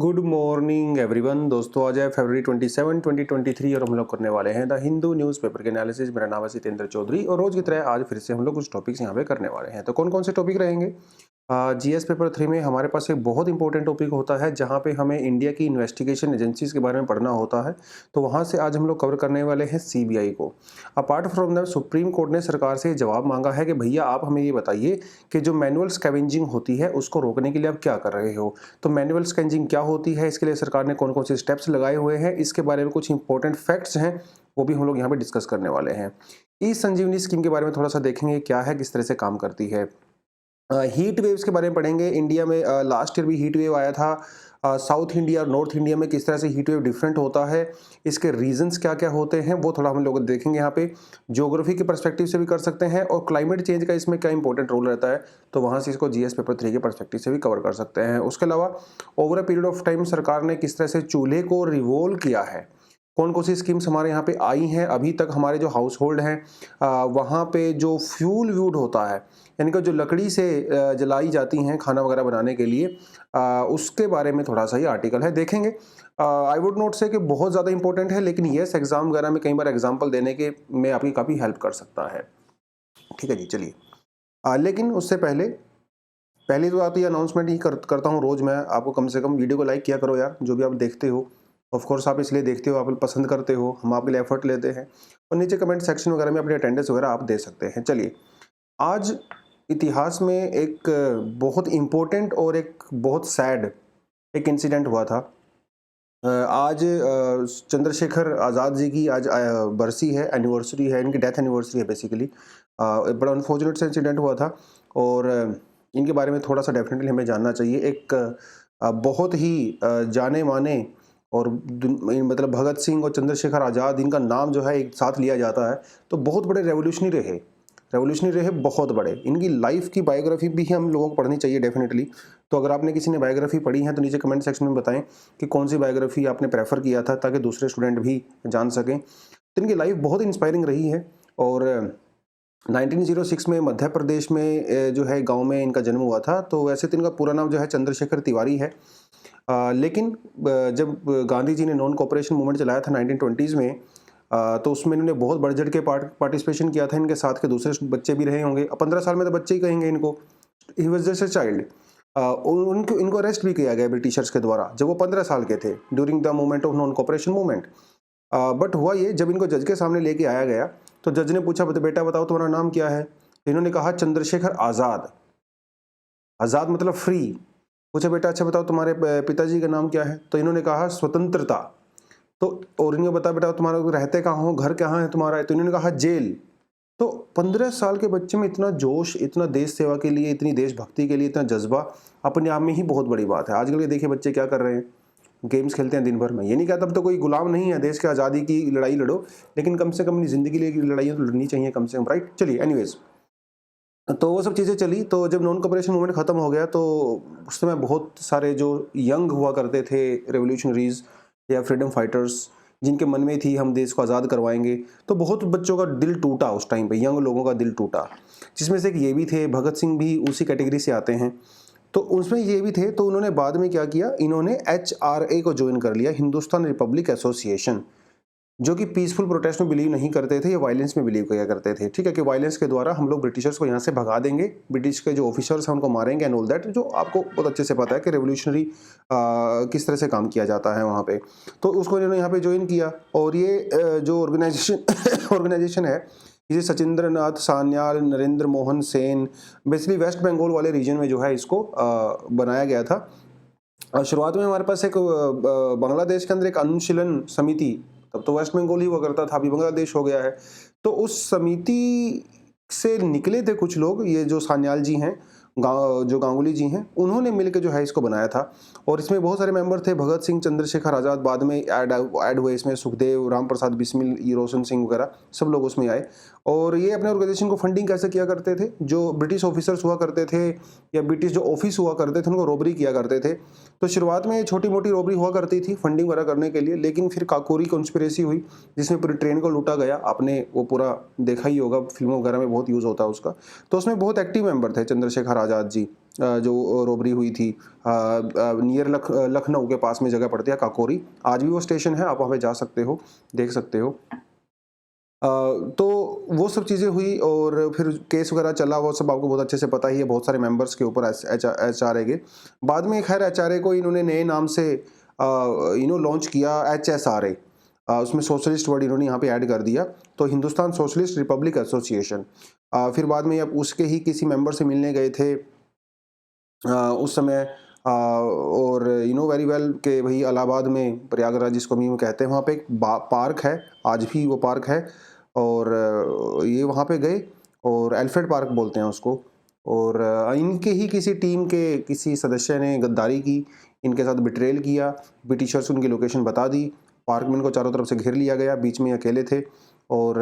Good morning everyone. दोस्तों आज है फरवरी 27 2023 और हम लोग करने वाले हैं द हिंदू न्यूज़पेपर के एनालिसिस। मेरा नाम है सितेंद्र चौधरी और रोज की तरह आज फिर से हम लोग कुछ टॉपिक्स यहाँ पे करने वाले हैं। तो कौन कौन से टॉपिक रहेंगे? जीएस पेपर 3 में हमारे पास एक बहुत इंपॉर्टेंट टॉपिक होता है जहाँ पे हमें इंडिया की इन्वेस्टिगेशन एजेंसीज के बारे में पढ़ना होता है। तो वहाँ से आज हम लोग कवर करने वाले हैं सीबीआई को। Apart from that supreme court ने सरकार से जवाब मांगा है कि भैया आप हमें ये बताइए कि जो मैनुअल स्कैवेंजिंग होती है उसको रोकने के लिए आप क्या कर रहे हो। तो मैनुअल स्कैवेंजिंग क्या होती है, इसके लिए सरकार ने कौन कौन से स्टेप्स लगाए हुए हैं, इसके बारे में कुछ इंपॉर्टेंट फैक्ट्स हैं वो भी हम लोग यहाँ पे डिस्कस करने वाले हैं। ई संजीवनी स्कीम के बारे में थोड़ा सा देखेंगे क्या है, किस तरह से काम करती है। हीट वेव्स के बारे में पढ़ेंगे। इंडिया में लास्ट ईयर भी हीट वेव आया था। साउथ इंडिया और नॉर्थ इंडिया में किस तरह से हीट वेव डिफरेंट होता है, इसके रीजंस क्या क्या होते हैं वो थोड़ा हम लोग देखेंगे। यहाँ पे ज्योग्राफी के पर्सपेक्टिव से भी कर सकते हैं और क्लाइमेट चेंज का इसमें क्या इंपॉर्टेंट रोल रहता है, तो वहाँ से इसको जीएस पेपर 3 के पर्सपेक्टिव से भी कवर कर सकते हैं। उसके अलावा over a period of time सरकार ने किस तरह से चूल्हे को रिवॉल्व किया है, कौन कौन सी स्कीम्स हमारे यहाँ पे आई हैं अभी तक। हमारे जो हाउस होल्ड हैं वहाँ पे जो फ्यूल यूड होता है, यानी कि जो लकड़ी से जलाई जाती हैं खाना वगैरह बनाने के लिए, उसके बारे में थोड़ा सा ही आर्टिकल है, देखेंगे। आई वुड नोट से कि बहुत ज़्यादा इंपॉर्टेंट है, लेकिन येस एग्जाम वगैरह में कई बार एग्जाम्पल देने के में आपकी काफ़ी हेल्प कर सकता है। ठीक है जी, चलिए। लेकिन उससे पहले पहली तो बात ये अनाउंसमेंट ही करता हूँ रोज़ मैं आपको, कम से कम वीडियो को लाइक किया करो यार, जो भी आप देखते हो। ऑफ कोर्स आप इसलिए देखते हो, आप पसंद करते हो, हम आपके लिए एफर्ट लेते हैं। और नीचे कमेंट सेक्शन वगैरह में अपनी अटेंडेंस वगैरह आप दे सकते हैं। चलिए, आज इतिहास में एक बहुत इम्पोर्टेंट और एक बहुत सैड एक इंसिडेंट हुआ था। आज चंद्रशेखर आज़ाद जी की आज बरसी है, एनिवर्सरी है, इनकी डेथ एनिवर्सरी है बेसिकली। बड़ा अनफॉर्चुनेट से इंसिडेंट हुआ था और इनके बारे में थोड़ा सा डेफिनेटली हमें जानना चाहिए। एक बहुत ही जाने माने और मतलब भगत सिंह और चंद्रशेखर आज़ाद, इनका नाम जो है एक साथ लिया जाता है, तो बहुत बड़े रेवोल्यूशनरी रहे, बहुत बड़े। इनकी लाइफ की बायोग्राफी भी हम लोगों को पढ़नी चाहिए डेफिनेटली। तो अगर आपने किसी ने बायोग्राफी पढ़ी है तो नीचे कमेंट सेक्शन में बताएं कि कौन सी बायोग्राफी आपने प्रेफर किया था, ताकि दूसरे स्टूडेंट भी जान सकें। तो इनकी लाइफ बहुत इंस्पायरिंग रही है और 1906 में मध्य प्रदेश में जो है गांव में इनका जन्म हुआ था। तो वैसे तो इनका पूरा नाम जो है चंद्रशेखर तिवारी है। लेकिन जब गांधी जी ने नॉन कोऑपरेशन मूवमेंट चलाया था 1920s में, तो उसमें इन्होंने बहुत बढ़ चढ़ के पार्टिसिपेशन किया था। इनके साथ के दूसरे बच्चे भी रहे होंगे, 15 साल में तो बच्चे ही कहेंगे इनको। He was just a child. उनको इनको अरेस्ट भी किया गया ब्रिटिशर्स के द्वारा जब वो 15 साल के थे, during the movement of non cooperation movement. But हुआ ये, जब इनको जज के सामने लेके आया गया तो जज ने पूछा, बेटा बताओ तुम्हारा नाम क्या है। तो इन्होंने कहा चंद्रशेखर आज़ाद। आज़ाद मतलब फ्री। पूछा बेटा अच्छा बताओ तुम्हारे पिताजी का नाम क्या है। तो इन्होंने कहा स्वतंत्रता। तो और इन्होंने बताया बेटा तुम्हारा रहते कहाँ हो, घर कहाँ है तुम्हारा। तो इन्होंने कहा जेल। तो 15 साल के बच्चे में इतना जोश, इतना देश सेवा के लिए, इतनी देशभक्ति के लिए इतना जज्बा, अपने आप में ही बहुत बड़ी बात है। आजकल के देखिए बच्चे क्या कर रहे हैं, गेम्स खेलते हैं दिन भर में। ये नहीं कहता अब तो कोई गुलाम नहीं है, देश की आज़ादी की लड़ाई लड़ो, लेकिन कम से कम अपनी ज़िंदगी के लिए लड़ाइयाँ तो लड़नी चाहिए कम से कम, राइट। चलिए, एनीवेज, तो वो सब चीज़ें चली। तो जब नॉन कोऑपरेशन मूवमेंट ख़त्म हो गया तो उस समय बहुत सारे जो यंग हुआ करते थे रेवोल्यूशनरीज या फ्रीडम फाइटर्स, जिनके मन में थी हम देश को आज़ाद करवाएंगे, तो बहुत बच्चों का दिल टूटा उस टाइम पे, यंग लोगों का दिल टूटा। जिसमें से एक ये भी थे, भगत सिंह भी उसी कैटेगरी से आते हैं। तो उसमें ये भी थे। तो उन्होंने बाद में क्या किया, इन्होंने HRA को ज्वाइन कर लिया, हिंदुस्तान रिपब्लिक एसोसिएशन, जो कि पीसफुल प्रोटेस्ट में बिलीव नहीं करते थे, ये वायलेंस में बिलीव किया करते थे। ठीक है, कि वायलेंस के द्वारा हम लोग ब्रिटिशर्स को यहाँ से भगा देंगे, ब्रिटिश के जो ऑफिसर्स हैं उनको मारेंगे एंड ऑल दैट, जो आपको बहुत अच्छे से पता है कि रेवोल्यूशनरी किस तरह से काम किया जाता है वहाँ पे। तो उसको इन्होंने यहाँ पे ज्वाइन किया और ये जो ऑर्गेनाइजेशन ऑर्गेनाइजेशन है, इसे सचिंद्र नाथ सान्याल, नरेंद्र मोहन सेन, बेसिकली वेस्ट बंगाल वाले रीजन में जो है इसको बनाया गया था। शुरुआत में हमारे पास एक बांग्लादेश के अंदर एक अनुशीलन समिति, तब तो वेस्ट बंगाल ही हुआ करता था, अभी बांग्लादेश हो गया है। तो उस समिति से निकले थे कुछ लोग, ये जो सान्याल जी हैं, जो गांगुली जी हैं, उन्होंने मिलकर जो है इसको बनाया था। और इसमें बहुत सारे मेंबर थे, भगत सिंह, चंद्रशेखर आज़ाद बाद में ऐड हुए इसमें, सुखदेव, राम प्रसाद बिस्मिल, रोशन सिंह वगैरह सब लोग उसमें आए। और ये अपने ऑर्गेनाइजेशन को फंडिंग कैसे किया करते थे, जो ब्रिटिश ऑफिसर्स हुआ करते थे या ब्रिटिश जो ऑफिस हुआ करते थे उनको रॉबरी किया करते थे। तो शुरुआत में छोटी मोटी रॉबरी हुआ करती थी फंडिंग वगैरह करने के लिए, लेकिन फिर काकोरी कॉन्स्पिरेसी हुई जिसमें पूरी ट्रेन को लूटा गया। आपने वो पूरा देखा ही होगा, फिल्मों वगैरह में बहुत यूज़ होता है उसका। तो उसमें बहुत एक्टिव मेंबर थे चंद्रशेखर आज़ाद जी। जो रॉबरी हुई थी नियर लखनऊ के पास में जगह पड़ती है काकोरी, आज भी वो स्टेशन है, आप वहाँ पे जा सकते हो, देख सकते हो। तो वो सब चीज़ें हुई और फिर केस वगैरह चला, वो सब आपको बहुत अच्छे से पता ही है, बहुत सारे मेंबर्स के ऊपर एचआरए के। बाद में खैर एचआरए को इन्होंने नए नाम से लॉन्च किया, एचएसआरए। उसमें सोशलिस्ट वर्ड इन्होंने यहाँ पे ऐड कर दिया, तो हिंदुस्तान सोशलिस्ट रिपब्लिक एसोसिएशन। फिर बाद में अब उसके ही किसी मेंबर से मिलने गए थे उस समय, और वेरी वेल के भाई इलाहाबाद में प्रयागराज जिसको हम कहते हैं, वहाँ पे एक पार्क है, आज भी वो पार्क है, और ये वहाँ पे गए और एल्फ्रेड पार्क बोलते हैं उसको। और इनके ही किसी टीम के किसी सदस्य ने गद्दारी की, इनके साथ बिट्रेल किया, ब्रिटिशर्स उनकी लोकेशन बता दी, पार्क में इनको चारों तरफ से घेर लिया गया, बीच में अकेले थे। और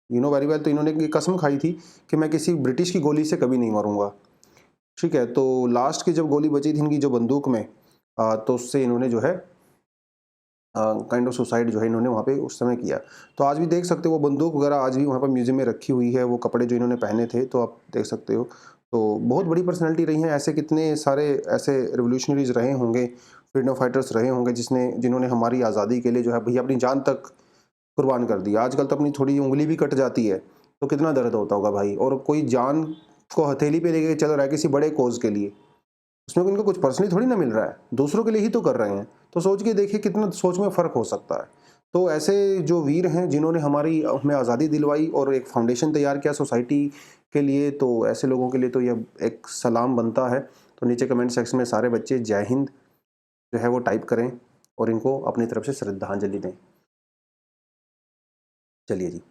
वेरी वेल तो इन्होंने कसम खाई थी कि मैं किसी ब्रिटिश की गोली से कभी नहीं मरूंगा। ठीक है, तो लास्ट की जब गोली बची थी इनकी जो बंदूक में, तो उससे इन्होंने जो है काइंड ऑफ सुसाइड जो है इन्होंने वहाँ पे उस समय किया। तो आज भी देख सकते हो वो बंदूक वगैरह आज भी वहाँ पर म्यूजियम में रखी हुई है, वो कपड़े जो इन्होंने पहने थे, तो आप देख सकते हो। तो बहुत बड़ी पर्सनैलिटी रही हैं, ऐसे कितने सारे ऐसे रिवोल्यूशनरीज रहे होंगे, फ्रीडम फाइटर्स रहे होंगे जिन्होंने हमारी आज़ादी के लिए जो है भैया अपनी जान तक कुर्बान कर दी। आजकल तो अपनी थोड़ी उंगली भी कट जाती है तो कितना दर्द होता होगा भाई, और कोई जान को हथेली पे लेके चल रहा है किसी बड़े कोज के लिए, उसमें उनको कुछ पर्सनली थोड़ी ना मिल रहा है, दूसरों के लिए ही तो कर रहे हैं। तो सोच के देखिए कितना सोच में फ़र्क हो सकता है। तो ऐसे जो वीर हैं जिन्होंने हमें आज़ादी दिलवाई और एक फाउंडेशन तैयार किया सोसाइटी के लिए, तो ऐसे लोगों के लिए तो यह एक सलाम बनता है। तो नीचे कमेंट सेक्शन में सारे बच्चे जय हिंद जो है वो टाइप करें और इनको अपनी तरफ से श्रद्धांजलि दें। चलिए जी,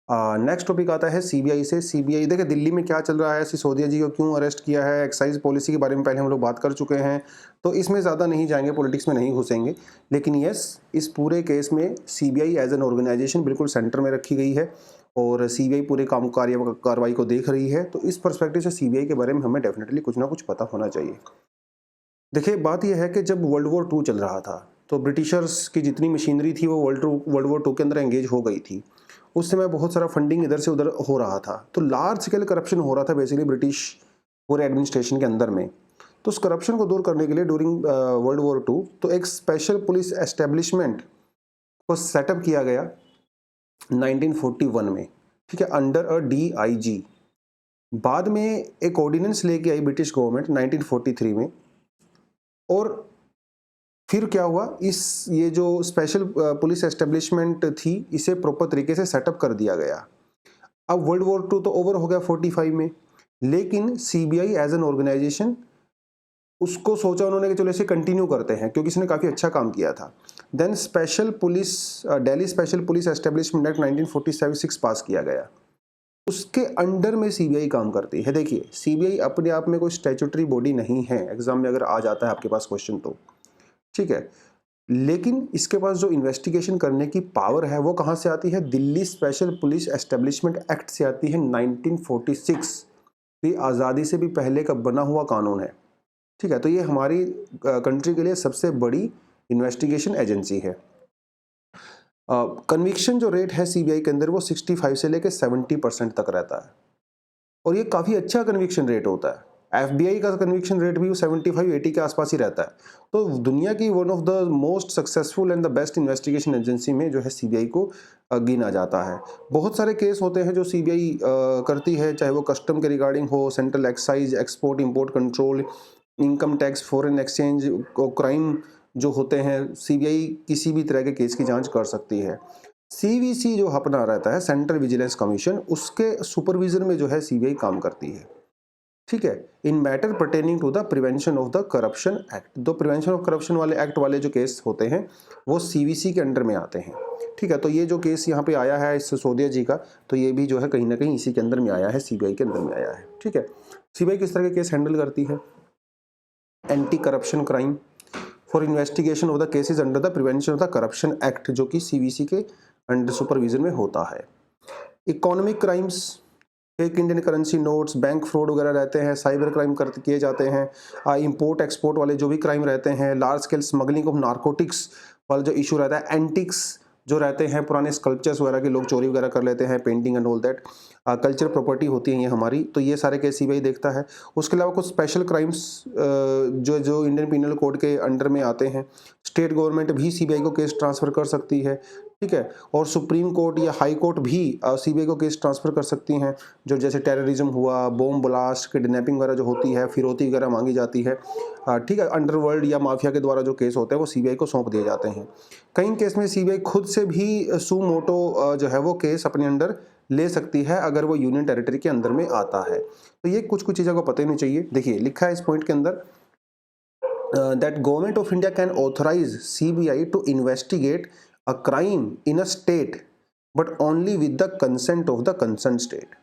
नेक्स्ट टॉपिक आता है सीबीआई से। सीबीआई देखिए दिल्ली में क्या चल रहा है, सिसोदिया जी को क्यों अरेस्ट किया है, एक्साइज पॉलिसी के बारे में पहले हम लोग बात कर चुके हैं, तो इसमें ज़्यादा नहीं जाएंगे, पॉलिटिक्स में नहीं घुसेंगे। लेकिन यस, इस पूरे केस में सीबीआई एज एन ऑर्गेनाइजेशन बिल्कुल सेंटर में रखी गई है और सीबीआई पूरे कार्रवाई को देख रही है। तो इस पर्सपेक्टिव से सीबीआई के बारे में हमें डेफिनेटली कुछ ना कुछ पता होना चाहिए। देखिए बात यह है कि जब वर्ल्ड वॉर 2 चल रहा था तो ब्रिटिशर्स की जितनी मशीनरी थी वो वर्ल्ड वॉर 2 के अंदर एंगेज हो गई थी। उस समय बहुत सारा फंडिंग इधर से उधर हो रहा था, तो लार्ज स्केल करप्शन हो रहा था बेसिकली ब्रिटिश पूरे एडमिनिस्ट्रेशन के अंदर में। तो उस करप्शन को दूर करने के लिए ड्यूरिंग वर्ल्ड वॉर 2 तो एक स्पेशल पुलिस एस्टेब्लिशमेंट को सेटअप किया गया 1941 में, ठीक है, अंडर अ डीआईजी। बाद में एक ऑर्डिनेंस लेके आई ब्रिटिश गवर्नमेंट 1943 में, और फिर क्या हुआ, ये जो स्पेशल पुलिस एस्टेब्लिशमेंट थी इसे प्रॉपर तरीके से सेटअप कर दिया गया। अब वर्ल्ड वॉर 2 तो ओवर हो गया 45 में, लेकिन सीबीआई एज एन ऑर्गेनाइजेशन उसको सोचा उन्होंने कि चलो इसे कंटिन्यू करते हैं क्योंकि इसने काफ़ी अच्छा काम किया था। Then Delhi special police establishment act 1946 पास किया गया, उसके अंडर में सीबीआई काम करती है। देखिए सीबीआई अपने आप में कोई स्टैट्यूटरी बॉडी नहीं है, एग्जाम में अगर आ जाता है आपके पास क्वेश्चन तो, ठीक है, लेकिन इसके पास जो इन्वेस्टिगेशन करने की पावर है वो कहाँ से आती है, Delhi special police establishment act से आती है 1946। ये आज़ादी से भी पहले का बना हुआ कानून है, ठीक है। तो ये हमारी कंट्री के लिए सबसे बड़ी इन्वेस्टिगेशन एजेंसी है। कन्विक्शन जो रेट है सीबीआई के अंदर वो 65 से लेकर 70% तक रहता है, और ये काफ़ी अच्छा कन्विक्शन रेट होता है। एफबीआई का कन्विक्शन रेट भी 75-80 के आसपास ही रहता है। तो दुनिया की one of the most successful and the best investigation agency में जो है सीबीआई को गिना जाता है। बहुत सारे केस होते हैं जो सीबीआई करती है, चाहे वो कस्टम के रिगार्डिंग हो, central excise, export import control, income tax, foreign exchange, crime जो होते हैं, सीबीआई किसी भी तरह के केस की जांच कर सकती है। सीवीसी जो अपना रहता है सेंट्रल विजिलेंस कमीशन, उसके सुपरविजन में जो है सीबीआई काम करती है, ठीक है, in matter pertaining to the prevention of the corruption act. दो प्रिवेंशन ऑफ करप्शन वाले एक्ट वाले जो केस होते हैं वो सीवीसी के अंडर में आते हैं, ठीक है। तो ये जो केस यहाँ पे आया है इस सिसोदिया जी का, तो ये भी जो है कहीं ना कहीं इसी के अंदर में आया है, सीबीआई के अंदर में आया है, ठीक है। सीबीआई किस तरह के केस हैंडल करती है, anti corruption crime for investigation of the cases under the prevention of the corruption act, जो कि सीवीसी के अंडर सुपरविजन में होता है। Economic crimes, fake Indian currency notes, bank fraud वगैरह रहते हैं, साइबर क्राइम किए जाते हैं, इंपोर्ट एक्सपोर्ट वाले जो भी क्राइम रहते हैं, large scale smuggling of narcotics वाला जो इशू रहता है, एंटिक्स जो रहते हैं पुराने स्कल्पचर्स वगैरह के लोग चोरी वगैरह कर लेते हैं, painting and all that, culture property होती है ये हमारी, तो ये सारे केस सीबीआई देखता है। उसके अलावा कुछ स्पेशल क्राइम्स जो जो इंडियन पिनल कोड के अंडर में आते हैं, स्टेट गवर्नमेंट भी सीबीआई को केस ट्रांसफ़र कर सकती है, ठीक है। और सुप्रीम कोर्ट या हाई कोर्ट भी सीबीआई को केस ट्रांसफ़र कर सकती हैं, जो जैसे टेररिज्म हुआ, बॉम्ब ब्लास्ट, किडनैपिंग वगैरह जो होती है, फिरौती वगैरह मांगी जाती है, ठीक है, अंडरवर्ल्ड या माफिया के द्वारा जो केस होते हैं वो सीबीआई को सौंप दिए जाते हैं। कई केस में सीबीआई खुद से भी सू मोटो जो है वो केस अपने अंडर ले सकती है अगर वो यूनियन टेरिटरी के अंदर में आता है। तो ये कुछ कुछ चीज़ों को पता होनी चाहिए। देखिए लिखा है इस पॉइंट के अंदर that government of India can authorize CBI to investigate a crime in a state but only with the consent of the concerned state।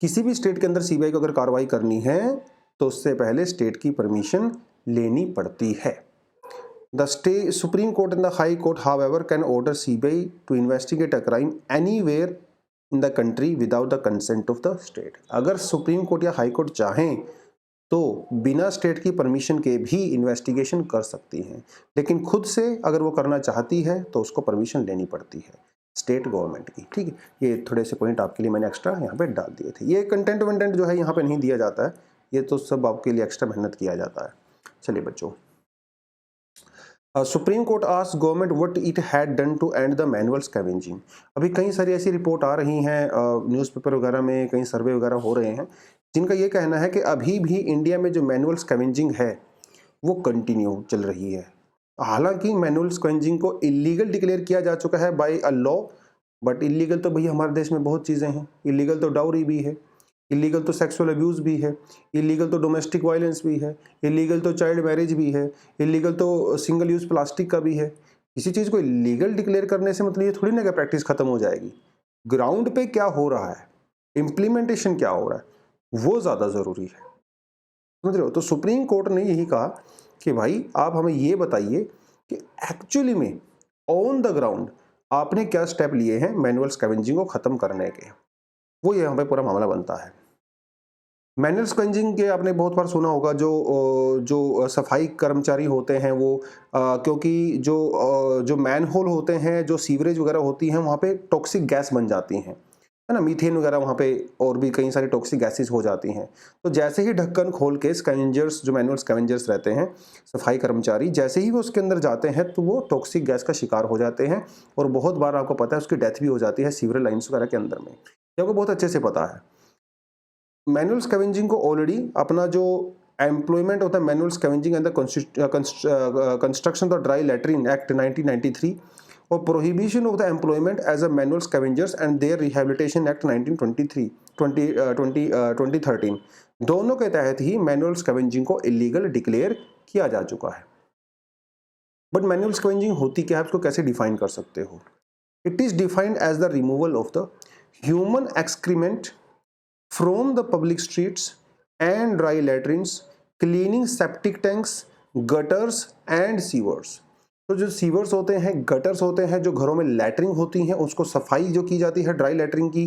किसी भी स्टेट के अंदर सीबीआई को अगर कार्रवाई करनी है तो उससे पहले स्टेट की परमिशन लेनी पड़ती है। The state Supreme Court and the High Court, however, can order CBI to investigate a crime anywhere in the country without the consent of the state। अगर सुप्रीम कोर्ट या हाई कोर्ट चाहें तो बिना state की permission के भी investigation कर सकती हैं, लेकिन खुद से अगर वो करना चाहती है तो उसको परमिशन लेनी पड़ती है स्टेट गवर्नमेंट की, ठीक है। ये थोड़े से पॉइंट आपके लिए मैंने एक्स्ट्रा यहाँ पे डाल दिए थे। ये कंटेंट वेंटेंट जो है यहाँ पे नहीं दिया जाता है, ये तो सब आपके लिए एक्स्ट्रा मेहनत किया जाता है। चलिए बच्चों, supreme court asked government what it had done to end the manual scavenging. अभी कई सारी ऐसी रिपोर्ट आ रही हैं न्यूज़पेपर वगैरह में, कई सर्वे वगैरह हो रहे हैं जिनका ये कहना है कि अभी भी इंडिया में जो मैनुअल स्कैवेंजिंग है वो कंटिन्यू चल रही है। हालांकि मैनुअल स्कैवेंजिंग को इलीगल डिक्लेयर किया जा चुका है by a law, but illegal तो भैया हमारे देश में बहुत चीज़ें हैं। इलीगल तो डाउरी भी है, इलीगल तो सेक्सुअल अब्यूज़ भी है, इलीगल तो डोमेस्टिक वायलेंस भी है, इलीगल तो चाइल्ड मैरिज भी है, इलीगल तो सिंगल यूज़ प्लास्टिक का भी है। किसी चीज़ को इलीगल डिक्लेयर करने से मतलब ये थोड़ी ना कि प्रैक्टिस खत्म हो जाएगी। ग्राउंड पे क्या हो रहा है, इम्प्लीमेंटेशन क्या हो रहा है, वो ज़्यादा ज़रूरी है, समझ रहे हो। तो सुप्रीम कोर्ट ने यही कहा कि भाई आप हमें ये बताइए कि एक्चुअली में ऑन द ग्राउंड आपने क्या स्टेप लिए हैं मैनुअल स्कैवेंजिंग को ख़त्म करने के, वो यहाँ पे पूरा मामला बनता है। मैनुअल स्कैवेंजिंग के आपने बहुत बार सुना होगा, जो सफाई कर्मचारी होते हैं वो क्योंकि जो मैन होल होते हैं, जो सीवरेज वगैरह होती हैं, वहाँ पे टॉक्सिक गैस बन जाती हैं, है ना, मीथेन वगैरह वहाँ पे और भी कई सारी टॉक्सिक गैसेस हो जाती हैं। तो जैसे ही ढक्कन खोल के स्कैवेंजर्स, जो मैनुअल स्कैवेंजर्स रहते हैं, सफाई कर्मचारी, जैसे ही वो उसके अंदर जाते हैं तो वो टॉक्सिक गैस का शिकार हो जाते हैं और बहुत बार आपको पता है उसकी डेथ भी हो जाती है सीवरेज लाइन्स वगैरह के अंदर में। ये आपको बहुत अच्छे से पता है। मैनुअल स्कैवेंजिंग को ऑलरेडी अपना जो एम्प्लॉयमेंट होता है manual scavenging and the construction of dry latrine act 1993 और prohibition of the employment as a manual scavengers and their rehabilitation act 2013 दोनों के तहत ही मैनुअल स्कैवेंजिंग को इलीगल डिक्लेयर किया जा चुका है। बट मैनुअल स्कैवेंजिंग होती क्या है, उसको कैसे डिफाइन कर सकते हो? It is defined as the removal of the human excrement from the public streets and dry latrines, cleaning septic tanks, gutters and sewers। तो जो सीवर्स होते हैं, गटर्स होते हैं, जो घरों में लैटरिंग होती हैं, उसको सफाई जो की जाती है ड्राई लैटरिंग की,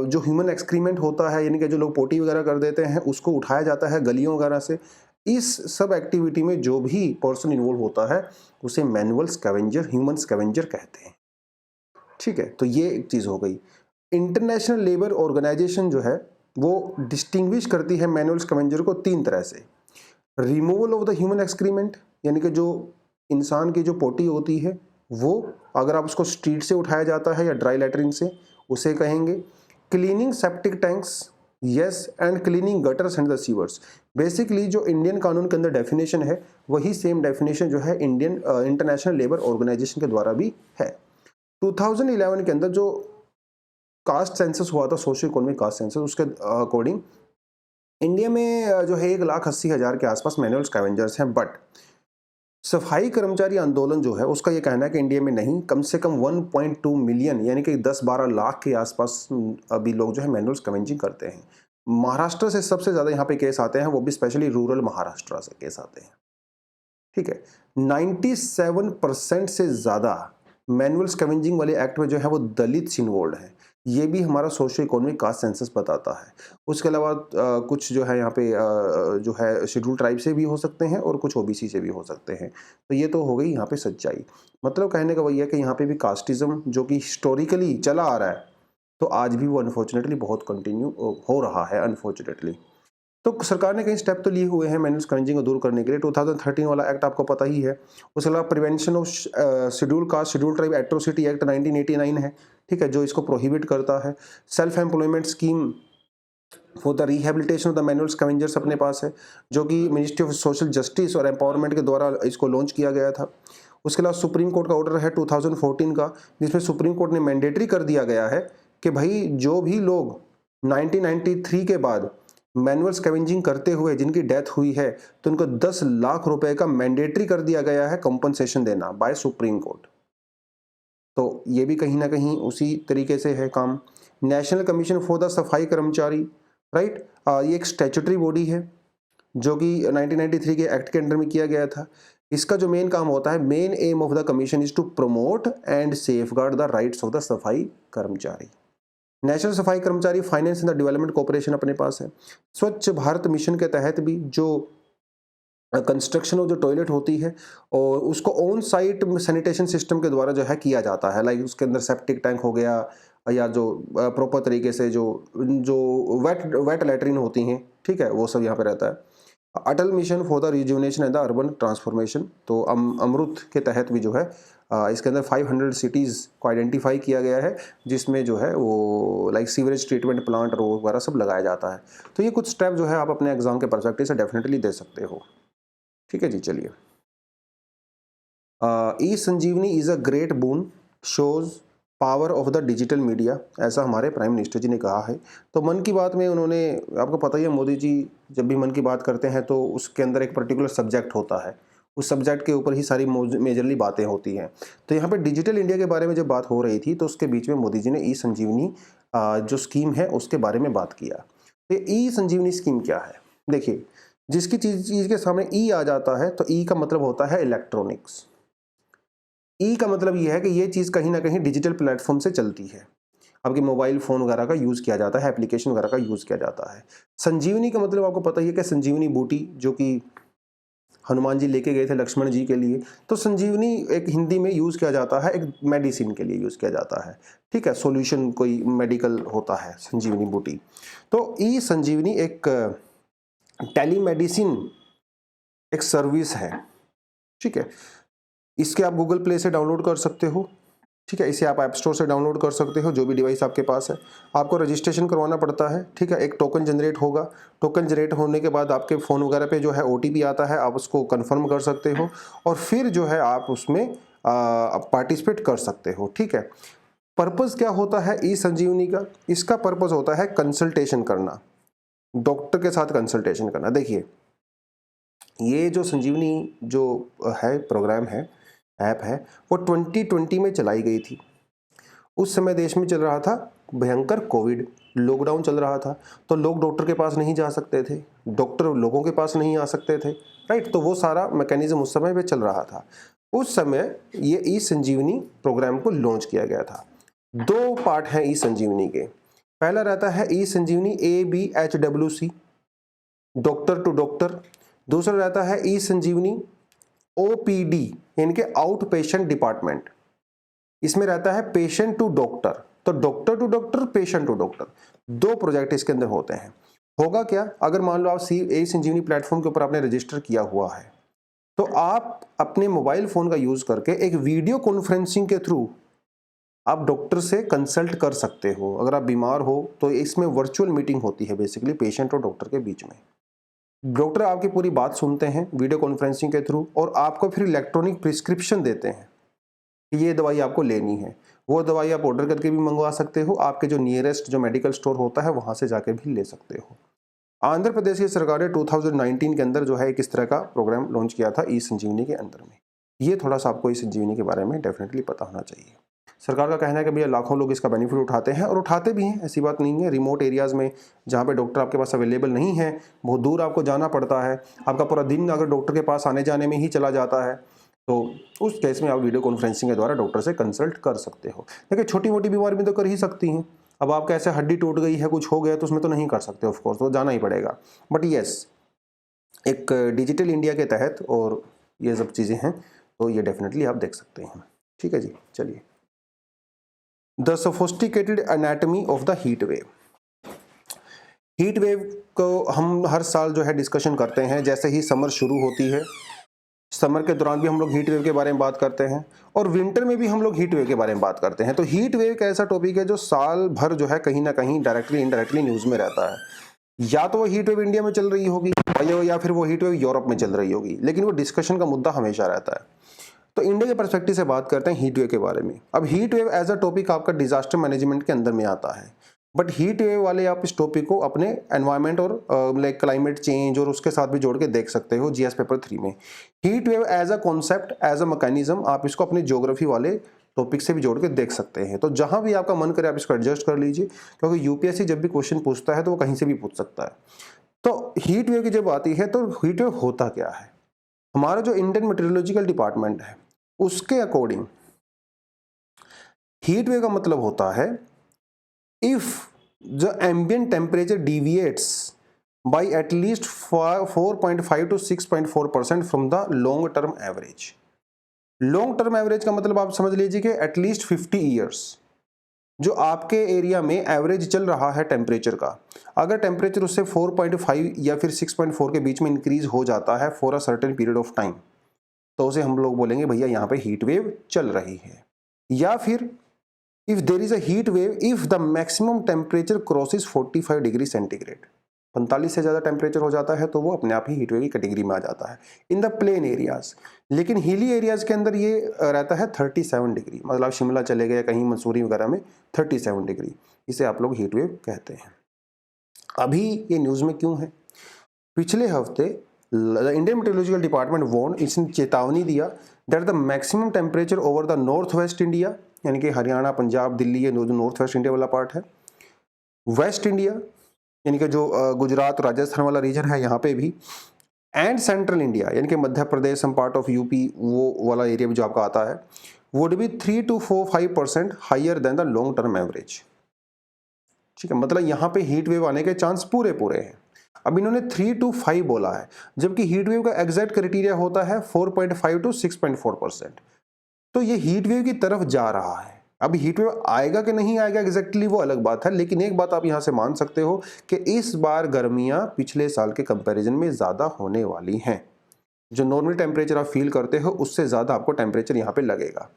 जो ह्यूमन एक्सक्रीमेंट होता है यानी कि जो लोग पोटी वगैरह कर देते हैं उसको उठाया जाता है गलियों वगैरह से। इस सब एक्टिविटी में जो भी पर्सन इन्वॉल्व होता है उसे मैनुअल स्कैवेंजर, ह्यूमन स्कैवेंजर कहते हैं, ठीक है। तो ये एक चीज़ हो गई। इंटरनेशनल लेबर ऑर्गेनाइजेशन जो है वो डिस्टिंग्विश करती है मैनुअल स्कैवेंजर को तीन तरह से। रिमूवल ऑफ द ह्यूमन एक्सक्रीमेंट यानी कि जो इंसान की जो पोटी होती है वो अगर आप उसको स्ट्रीट से उठाया जाता है या ड्राई लैटरिन से, उसे कहेंगे। Cleaning septic tanks, yes, and cleaning gutters and the sewers. Basically जो इंडियन कानून के अंदर डेफिनेशन है वही सेम डेफिनेशन जो है इंडियन इंटरनेशनल लेबर ऑर्गेनाइजेशन के द्वारा भी है। 2011 के अंदर जो कास्ट सेंसस हुआ था, सोशो इकोनॉमिक कास्ट सेंसस, उसके अकॉर्डिंग इंडिया में जो है 1,80,000 के आसपास मैनुअल स्कैवेंजर्स हैं। बट सफाई कर्मचारी आंदोलन जो है उसका ये कहना है कि इंडिया में नहीं, कम से कम 1.2 मिलियन यानी कि 10-12 लाख के आसपास अभी लोग जो है मैनुअल स्कैवेंजिंग करते हैं। महाराष्ट्र से सबसे ज़्यादा यहाँ पे केस आते हैं, वो भी स्पेशली रूरल महाराष्ट्र से केस आते हैं, ठीक है। 97% से ज़्यादा मैनुअल स्कैवेंजिंग वाले एक्ट में जो है वो दलित्स इन्वॉल्व हैं। ये भी हमारा सोशो इकोनॉमिक कास्ट सेंसस बताता है। उसके अलावा कुछ जो है यहाँ पे जो है शेड्यूल ट्राइब से भी हो सकते हैं और कुछ ओबीसी से भी हो सकते हैं। तो ये तो हो गई यहाँ पे सच्चाई। मतलब कहने का वही है कि यहाँ पे भी कास्टिज़्म जो कि हिस्टोरिकली चला आ रहा है, तो आज भी वो अनफॉर्चुनेटली बहुत कंटिन्यू हो रहा है अनफॉर्चुनेटली। तो सरकार ने कई स्टेप तो लिए हुए हैं मैनुअल स्क्रैंचिंग को दूर करने के लिए। 2013 वाला एक्ट आपको पता ही है। उसके अलावा prevention of schedule caste schedule tribe atrocity act 1989 है, ठीक है, जो इसको प्रोहिबिट करता है। Self employment scheme for the rehabilitation of the manual scavengers अपने पास है, जो कि मिनिस्ट्री ऑफ सोशल जस्टिस और एम्पावरमेंट के द्वारा इसको लॉन्च किया गया था। उसके अलावा सुप्रीम कोर्ट का ऑर्डर है 2014 का, जिसमें सुप्रीम कोर्ट ने मैंडेटरी कर दिया गया है कि भाई जो भी लोग 1993 के बाद मैनुअल स्कैवेंजिंग करते हुए जिनकी डेथ हुई है, तो उनको 10 लाख रुपए का मैंडेटरी कर दिया गया है कंपनसेशन देना बाय सुप्रीम कोर्ट। तो ये भी कहीं ना कहीं उसी तरीके से है काम। National commission for the safai कर्मचारी, राइट, ये एक स्टैट्यूटरी बॉडी है जो कि 1993 के एक्ट के अंडर में किया गया था। इसका जो मेन काम होता है, main aim of the commission is to promote and safeguard the rights of the safai karmachari. National सफाई कर्मचारी फाइनेंस एंड डेवलपमेंट कॉर्पोरेशन अपने पास है। स्वच्छ भारत मिशन के तहत भी जो कंस्ट्रक्शन ऑफ जो टॉयलेट होती है और उसको ऑन साइट सैनिटेशन सिस्टम के द्वारा जो है किया जाता है, लाइक उसके अंदर सेप्टिक टैंक हो गया या जो प्रॉपर तरीके से जो जो वेट लैट्रिन होती हैं, ठीक है, वो सब यहाँ पे रहता है। Atal mission for the rejuvenation and the urban transformation, तो अमृत के तहत भी जो है इसके अंदर 500 सिटीज़ को आइडेंटिफाई किया गया है, जिसमें जो है वो लाइक सीवरेज ट्रीटमेंट प्लांट रो वगैरह सब लगाया जाता है। तो ये कुछ स्टेप जो है आप अपने एग्जाम के परस्पेक्टिव से डेफिनेटली दे सकते हो। ठीक है जी, चलिए। E Sanjeevani is a great boon, shows power of the digital media, ऐसा हमारे प्राइम मिनिस्टर जी ने कहा है। तो मन की बात में उन्होंने, आपको पता ही है, मोदी जी जब भी मन की बात करते हैं तो उसके अंदर एक पर्टिकुलर सब्जेक्ट होता है, उस सब्जेक्ट के ऊपर ही सारी मेजरली बातें होती हैं। तो यहाँ पे डिजिटल इंडिया के बारे में जब बात हो रही थी तो उसके बीच में मोदी जी ने ई संजीवनी जो स्कीम है उसके बारे में बात किया। तो ई संजीवनी स्कीम क्या है? देखिए, जिसकी चीज़ के सामने ई आ जाता है तो ई का मतलब होता है इलेक्ट्रॉनिक्स। ई का मतलब ये है कि ये चीज़ कहीं ना कहीं डिजिटल प्लेटफॉर्म से चलती है। आपके मोबाइल फ़ोन वगैरह का यूज़ किया जाता है, एप्लीकेशन वगैरह का यूज़ किया जाता है। संजीवनी का मतलब आपको पता ही है कि संजीवनी बूटी जो कि हनुमान जी लेके गए थे लक्ष्मण जी के लिए, तो संजीवनी एक हिंदी में यूज़ किया जाता है, एक मेडिसिन के लिए यूज़ किया जाता है, ठीक है, सॉल्यूशन कोई मेडिकल होता है संजीवनी बूटी। तो ई संजीवनी एक टेलीमेडिसिन एक सर्विस है, ठीक है। इसके आप गूगल प्ले से डाउनलोड कर सकते हो, ठीक है, इसे आप ऐप स्टोर से डाउनलोड कर सकते हो, जो भी डिवाइस आपके पास है। आपको रजिस्ट्रेशन करवाना पड़ता है, ठीक है, एक टोकन जनरेट होगा। टोकन जनरेट होने के बाद आपके फ़ोन वगैरह पे जो है ओटीपी आता है, आप उसको कंफर्म कर सकते हो और फिर जो है आप उसमें पार्टिसिपेट कर सकते हो, ठीक है। पर्पज़ क्या होता है ई संजीवनी का? इसका पर्पज़ होता है कंसल्टेशन करना, डॉक्टर के साथ कंसल्टेशन करना। देखिए, ये जो संजीवनी जो है प्रोग्राम है, ऐप है, वो 2020 में चलाई गई थी। उस समय देश में चल रहा था भयंकर कोविड, लॉकडाउन चल रहा था, तो लोग डॉक्टर के पास नहीं जा सकते थे, डॉक्टर लोगों के पास नहीं आ सकते थे, राइट। तो वो सारा मैकेनिज्म उस समय पे चल रहा था। उस समय ये ई संजीवनी प्रोग्राम को लॉन्च किया गया था। 2 पार्ट हैं ई संजीवनी के। पहला रहता है ई संजीवनी ABHWC, डॉक्टर टू डॉक्टर। दूसरा रहता है ई संजीवनी OPD, यानी कि आउट पेशेंट डिपार्टमेंट। इसमें रहता है पेशेंट टू डॉक्टर, तो doctor to doctor, patient to doctor, 2 project इसके अंदर होते हैं। होगा क्या, अगर मान लो आप ई संजीवनी प्लेटफॉर्म के ऊपर आपने रजिस्टर किया हुआ है, तो आप अपने मोबाइल फोन का यूज करके एक वीडियो कॉन्फ्रेंसिंग के थ्रू आप डॉक्टर से कंसल्ट कर सकते हो। अगर आप बीमार हो तो इसमें वर्चुअल मीटिंग होती है बेसिकली पेशेंट और डॉक्टर के बीच में। डॉक्टर आपकी पूरी बात सुनते हैं वीडियो कॉन्फ्रेंसिंग के थ्रू और आपको फिर इलेक्ट्रॉनिक प्रिस्क्रिप्शन देते हैं कि ये दवाई आपको लेनी है। वो दवाई आप ऑर्डर करके भी मंगवा सकते हो, आपके जो नियरेस्ट जो मेडिकल स्टोर होता है वहाँ से जाकर भी ले सकते हो। आंध्र प्रदेश की सरकार ने 2019 के अंदर जो है एक इस तरह का प्रोग्राम लॉन्च किया था ई संजीवनी के अंदर में। ये थोड़ा सा आपको ई संजीवनी के बारे में डेफिनेटली पता होना चाहिए। सरकार का कहना है कि भैया लाखों लोग इसका बेनिफिट उठाते हैं और उठाते भी हैं, ऐसी बात नहीं है। रिमोट एरियाज़ में जहाँ पे डॉक्टर आपके पास अवेलेबल नहीं है, बहुत दूर आपको जाना पड़ता है, आपका पूरा दिन अगर डॉक्टर के पास आने जाने में ही चला जाता है, तो उस केस में आप वीडियो कॉन्फ्रेंसिंग के द्वारा डॉक्टर से कंसल्ट कर सकते हो। देखिए, छोटी मोटी बीमारी में तो कर ही सकती हैं, अब आपका ऐसे हड्डी टूट गई है, कुछ हो गया, तो उसमें तो नहीं कर सकते, ऑफ कोर्स तो जाना ही पड़ेगा। बट यस, एक डिजिटल इंडिया के तहत और ये सब चीज़ें हैं, तो ये डेफिनेटली आप देख सकते हैं। ठीक है जी, चलिए। The sophisticated anatomy of the heat wave. Heat wave को हम हर साल जो है डिस्कशन करते हैं, जैसे ही समर शुरू होती है। समर के दौरान भी हम लोग हीट वेव के बारे में बात करते हैं, और विंटर में भी हम लोग हीट वेव के बारे में बात करते हैं। तो हीट वेव एक ऐसा टॉपिक है जो साल भर जो है कहीं ना कहीं डायरेक्टली इनडायरेक्टली न्यूज़ में रहता है। या तो वो हीट वेव इंडिया में चल रही होगी, या फिर वो हीट वेव यूरोप में चल रही होगी, लेकिन वो डिस्कशन का मुद्दा हमेशा रहता है। तो इंडिया के पर्सपेक्टिव से बात करते हैं हीट वेव के बारे में। अब heat wave as a topic आपका डिजास्टर मैनेजमेंट के अंदर में आता है, बट हीट वेव वाले आप इस टॉपिक को अपने एनवायरनमेंट और लाइक क्लाइमेट चेंज और उसके साथ भी जोड़ के देख सकते हो जीएस पेपर 3 में। Heat wave as a concept, as a mechanism आप इसको अपने ज्योग्राफी वाले टॉपिक से भी जोड़ के देख सकते हैं। तो जहां भी आपका मन करे आप इसको एडजस्ट कर लीजिए, क्योंकि यूपीएससी जब भी क्वेश्चन पूछता है तो वो कहीं से भी पूछ सकता है। तो हीट वेव की जब आती है तो हीट वेव होता क्या है, हमारा जो इंडियन मेट्रोलॉजिकल डिपार्टमेंट है उसके अकॉर्डिंग हीट वेव का मतलब होता है if the ambient temperature deviates by at least 4.5 to 6.4% from the long term average. Long term average का मतलब आप समझ लीजिए कि एटलीस्ट 50 ईयर्स जो आपके एरिया में एवरेज चल रहा है टेम्परेचर का, अगर टेम्परेचर उससे 4.5 या फिर 6.4 के बीच में इंक्रीज हो जाता है for a certain period of time, तो उसे हम लोग बोलेंगे भैया यहाँ पे हीट वेव चल रही है। या फिर if there is a heat wave if the maximum temperature crosses 45 degree centigrade, 45 से ज़्यादा टेम्परेचर हो जाता है तो वो अपने आप ही हीट वेव की कैटेगरी में आ जाता है इन द प्लेन एरियाज। लेकिन हिली एरियाज के अंदर ये रहता है 37 डिग्री, मतलब शिमला चले गए कहीं मसूरी वगैरह में 37 डिग्री, इसे आप लोग हीट वेव कहते हैं। अभी ये न्यूज़ में क्यों है, पिछले हफ्ते इंडियन मेट्रोलॉजिकल डिपार्टमेंट वॉर्न, इसने चेतावनी दिया that the maximum temperature over the north west India, यानी कि हरियाणा, पंजाब, दिल्ली, ये नॉर्थ वेस्ट इंडिया वाला पार्ट है, वेस्ट इंडिया यानी कि जो गुजरात राजस्थान वाला रीजन है यहाँ पे भी, एंड सेंट्रल इंडिया यानी कि Madhya Pradesh, some part of UP, वो वाला एरिया भी जो आपका आता है, would be 3 to 5% higher than the long term average. ठीक है, मतलब यहाँ पे हीट वेव आने के चांस पूरे हैं। अब इन्होंने 3 to 5 बोला है, जबकि हीट वेव का एग्जैक्ट क्राइटेरिया होता है 4.5 to 6.4%। तो ये हीट वेव की तरफ जा रहा है। अब हीट वेव आएगा कि नहीं आएगा एग्जैक्टली वो अलग बात है, लेकिन एक बात आप यहां से मान सकते हो कि इस बार गर्मियां पिछले साल के कंपैरिजन में ज्यादा होने वाली हैं। जो नॉर्मल टेम्परेचर आप फील करते हो उससे ज्यादा आपको टेम्परेचर यहाँ पे लगेगा।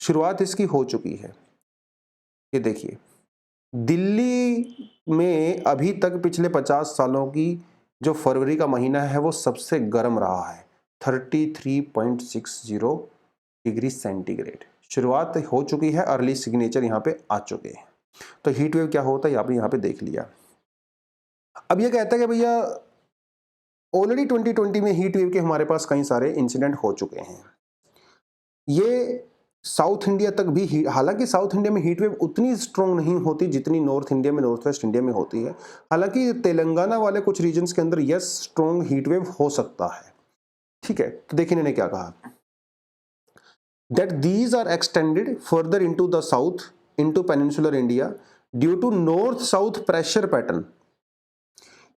शुरुआत इसकी हो चुकी है। ये देखिए, दिल्ली में अभी तक पिछले 50 सालों की जो फरवरी का महीना है वो सबसे गर्म रहा है, 33.60 डिग्री सेंटीग्रेड। शुरुआत हो चुकी है, अर्ली सिग्नेचर यहाँ पे आ चुके हैं। तो हीट वेव क्या होता है आपने यहाँ पे देख लिया। अब ये कहता है कि भैया ऑलरेडी 2020 में हीट वेव के हमारे पास कई सारे इंसिडेंट हो चुके हैं। ये साउथ इंडिया तक भी, हालांकि साउथ इंडिया में हीट वेव उतनी स्ट्रॉन्ग नहीं होती जितनी नॉर्थ इंडिया में, नॉर्थ वेस्ट इंडिया में होती है। हालांकि तेलंगाना वाले कुछ रीजन्स के अंदर यस स्ट्रॉन्ग हीट वेव हो सकता है। ठीक है, तो देखिए इन्होंने क्या कहा, that these are extended further into the south into peninsular India due to north south pressure pattern।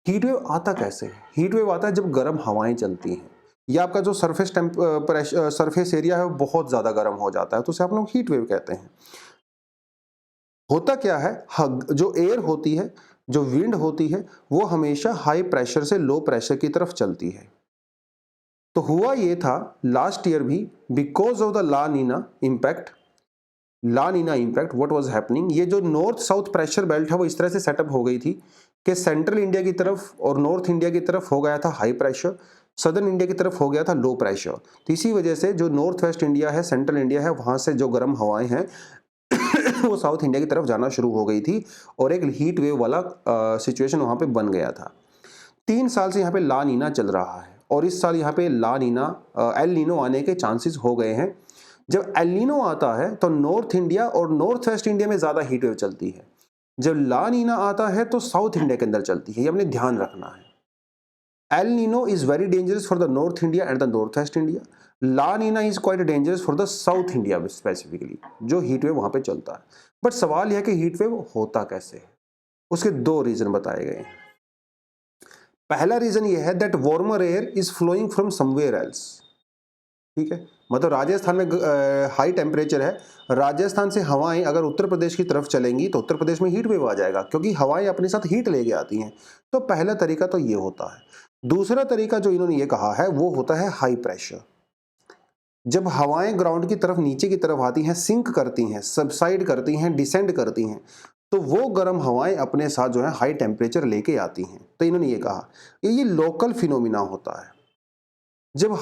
Heat wave आता कैसे है? हीट वेव आता है जब गर्म हवाएं चलती हैं, या आपका जो सरफेस एरिया है वो बहुत ज्यादा गर्म हो जाता है, तो उसे आप लोग हीट वेव कहते हैं। होता क्या है, जो एयर होती है, जो विंड होती है, वो हमेशा हाई प्रेशर से लो प्रेशर की तरफ चलती है। तो हुआ ये था लास्ट ईयर भी, because of the La Nina impact what was happening, ये जो नॉर्थ साउथ प्रेशर बेल्ट है वो इस तरह से सेटअप हो गई थी कि सेंट्रल इंडिया की तरफ और नॉर्थ इंडिया की तरफ हो गया था हाई प्रेशर, सदर्न इंडिया की तरफ हो गया था लो प्रेशर। तो इसी वजह से जो नॉर्थ वेस्ट इंडिया है, सेंट्रल इंडिया है, वहां से जो गर्म हवाएं हैं वो साउथ इंडिया की तरफ जाना शुरू हो गई थी, और एक हीट वेव वाला सिचुएशन वहां पे बन गया था। 3 साल से यहाँ पे ला नीना चल रहा है, और इस साल यहाँ पे ला नीना एल नीनो आने के चांसेस हो गए हैं। जब एल नीनो आता है तो नॉर्थ इंडिया और नॉर्थ वेस्ट इंडिया में ज्यादा हीट वेव चलती है, जब ला नीना आता है तो साउथ इंडिया के अंदर चलती है। ये हमने ध्यान रखना है। El Nino is very dangerous for the north India and the north west India. La Nina is quite dangerous for the south India specifically, जो हीट वेव वहां पे चलता है। बट सवाल यह है कि हीट वेव होता कैसे है। उसके दो रीजन बताए गए हैं। पहला रीजन यह है that warmer air is flowing from somewhere else. ठीक है, मतलब राजस्थान में हाई टेम्परेचर है, राजस्थान से हवाएं अगर उत्तर प्रदेश की तरफ चलेंगी तो उत्तर प्रदेश में हीट वेव आ जाएगा, क्योंकि हवाएं अपने साथ हीट लेके आती हैं। तो पहला तरीका तो ये होता है। दूसरा तरीका जो इन्होंने ये कहा है वो होता है हाई प्रेशर। जब हवाएं ग्राउंड की तरफ नीचे की तरफ आती हैं, सिंक करती हैं, सबसाइड करती हैं, डिसेंड करती हैं, तो वो गर्म हवाएं अपने साथ जो है हाई टेम्परेचर लेके आती हैं। तो इन्होंने ये कहा ये लोकल फिनोमिना होता है। जब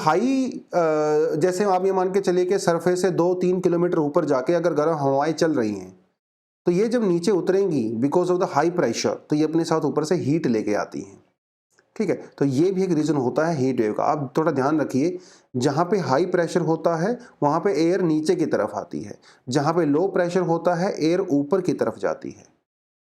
जैसे आप ये मान के चलिए कि सरफेस से 2-3 किलोमीटर ऊपर जाके अगर गर्म हवाएं चल रही हैं, तो ये जब नीचे उतरेंगी because of the high pressure, तो ये अपने साथ ऊपर से हीट लेके आती हैं। ठीक है, तो ये भी एक रीजन होता है हीट वेव का। आप थोड़ा ध्यान रखिए, जहां पे हाई प्रेशर होता है वहां पे एयर नीचे की तरफ आती है, जहां पे लो प्रेशर होता है एयर ऊपर की तरफ जाती है।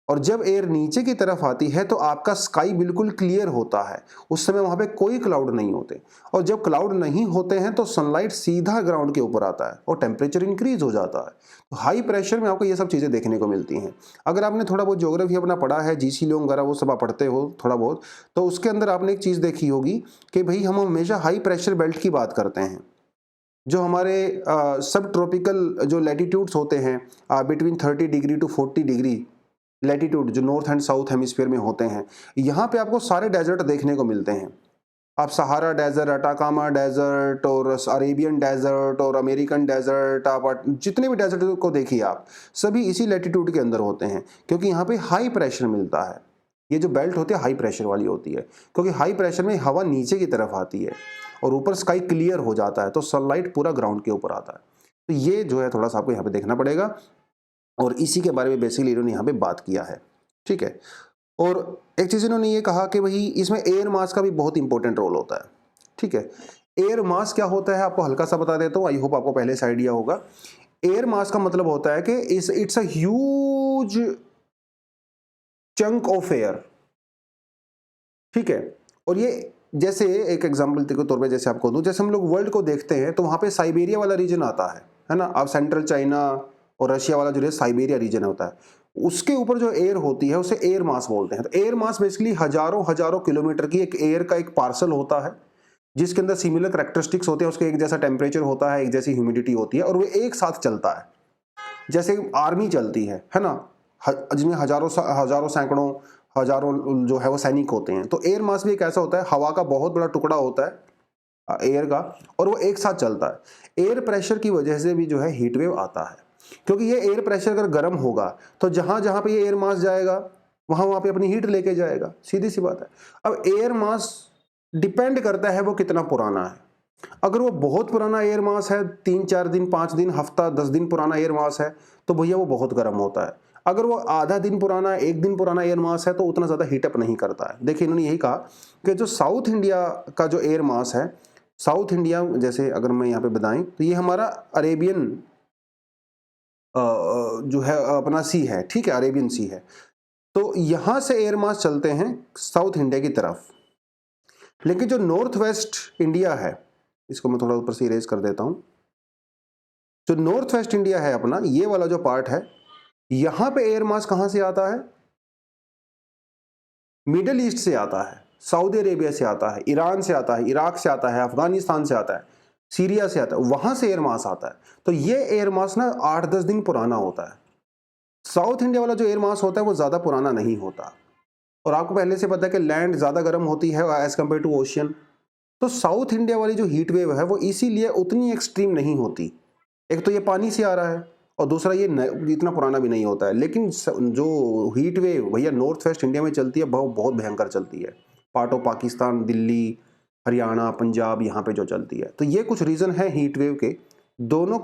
और जब एयर नीचे की तरफ आती है तो आपका स्काई बिल्कुल क्लियर होता है, उस समय वहां पे कोई क्लाउड नहीं होते। और जब क्लाउड नहीं होते हैं तो सनलाइट सीधा ग्राउंड के ऊपर आता है और टेम्परेचर इंक्रीज हो जाता है। तो हाई प्रेशर में आपको ये सब चीजें देखने को मिलती हैं। अगर आपने थोड़ा बहुत ज्योग्राफी अपना पढ़ा है, जीसी लोग वगैरह वो सब आप पढ़ते हो थोड़ा बहुत, तो उसके अंदर आपने एक चीज देखी होगी कि भाई हम हमेशा हाई प्रेशर बेल्ट की बात करते हैं। जो हमारे सब ट्रॉपिकल जो लैटिट्यूड्स होते हैं between 30 degree to 40 degree latitude, जो नॉर्थ एंड साउथ हेमिस्फीयर में होते हैं, यहाँ पे आपको सारे डेजर्ट देखने को मिलते हैं। आप सहारा डेजर्ट, अटाकामा डेजर्ट और अरेबियन डेजर्ट और अमेरिकन डेजर्ट, आप जितने भी डेजर्ट को देखिए आप, सभी इसी लैटिट्यूड के अंदर होते हैं, क्योंकि यहाँ पे हाई प्रेशर मिलता है। ये जो बेल्ट होती है हाई प्रेशर वाली होती है, क्योंकि हाई प्रेशर में हवा नीचे की तरफ आती है और ऊपर स्काई क्लियर हो जाता है, तो सनलाइट पूरा ग्राउंड के ऊपर आता है। तो ये जो है थोड़ा सा आपको यहाँ पे देखना पड़ेगा, और इसी के बारे में बेसिकली इन्होंने यहाँ पे बात किया है। ठीक है, और एक चीज़ इन्होंने ये कहा कि भाई इसमें एयर मास का भी बहुत इंपॉर्टेंट रोल होता है। ठीक है, एयर मास क्या होता है आपको हल्का सा बता देता हूँ, आई होप आपको पहले से आइडिया होगा। एयर मास का मतलब होता है कि it's a huge chunk of air. ठीक है, और ये जैसे एक एग्जांपल के तौर पे जैसे आपको दूं, जैसे हम लोग वर्ल्ड को देखते हैं तो वहां पे साइबेरिया वाला रीजन आता है ना। आप सेंट्रल चाइना और रशिया वाला जो है साइबेरिया रीजन होता है, उसके ऊपर जो एयर होती है उसे एयर मास बोलते हैं। तो एयर मास बेसिकली हजारों हजारों किलोमीटर की एक एयर का एक पार्सल होता है, जिसके अंदर सिमिलर कैरेक्टरिस्टिक्स होते हैं, उसके एक जैसा टेम्परेचर होता है, एक जैसी ह्यूमिडिटी होती है, और वो एक साथ चलता है। जैसे आर्मी चलती है ना, जिसमें हजारों हजारों सैकड़ों हजारों जो है वो सैनिक होते हैं। तो एयर मास भी एक ऐसा होता है, हवा का बहुत बड़ा टुकड़ा होता है एयर का, और वो एक साथ चलता है। एयर प्रेशर की वजह से भी जो है हीट वेव आता है, क्योंकि ये एयर प्रेशर अगर गर्म होगा तो जहां जहां पे ये एयर मास जाएगा वहां वहां पे अपनी हीट लेके जाएगा, सीधी सी बात है। अब एयर मास डिपेंड करता है वो कितना पुराना है। अगर वो बहुत पुराना एयर मास है, 3-4 दिन, 5 दिन, हफ्ता, 10 दिन पुराना एयर मास है, तो भैया वो बहुत गर्म होता है। अगर वो आधा दिन पुराना, 1 दिन पुराना एयर मास है, तो उतना ज्यादा हीटअप नहीं करता है। देखिए इन्होंने यही कहा कि जो साउथ इंडिया का जो एयर मास है, साउथ इंडिया जैसे अगर मैं यहाँ पे बताएं तो ये हमारा अरेबियन जो है अपना सी है। ठीक है, अरेबियन सी है। तो यहां से एयर मास चलते हैं साउथ इंडिया की तरफ, लेकिन जो नॉर्थ वेस्ट इंडिया है, इसको मैं थोड़ा ऊपर से इरेज कर देता हूं। जो नॉर्थ वेस्ट इंडिया है अपना, ये वाला जो पार्ट है, यहां पे एयर मास कहां से आता है? मिडिल ईस्ट से आता है, सऊदी अरेबिया से आता है, ईरान से आता है, इराक से आता है, अफगानिस्तान से आता है, सीरिया से आता है, वहां से एयर मास आता है। तो ये एयर मास ना 8-10 दिन पुराना होता है। साउथ इंडिया वाला जो एयर मास होता है वो ज्यादा पुराना नहीं होता। और आपको पहले से पता है कि लैंड ज्यादा गर्म होती है एज कम्पेयर टू ओशियन। तो साउथ इंडिया वाली जो हीट वेव है वो इसीलिए उतनी एक्सट्रीम नहीं होती। एक तो ये पानी से आ रहा है, और दूसरा ये इतना पुराना भी नहीं होता है। लेकिन जो हीट वेव भैया नॉर्थ वेस्ट इंडिया में चलती है, बहुत बहुत भयंकर चलती है। पार्ट ऑफ पाकिस्तान, दिल्ली, हरियाणा, पंजाब, यहाँ पे जो चलती है। तो ये कुछ रीजन है हीट वेव के। दोनों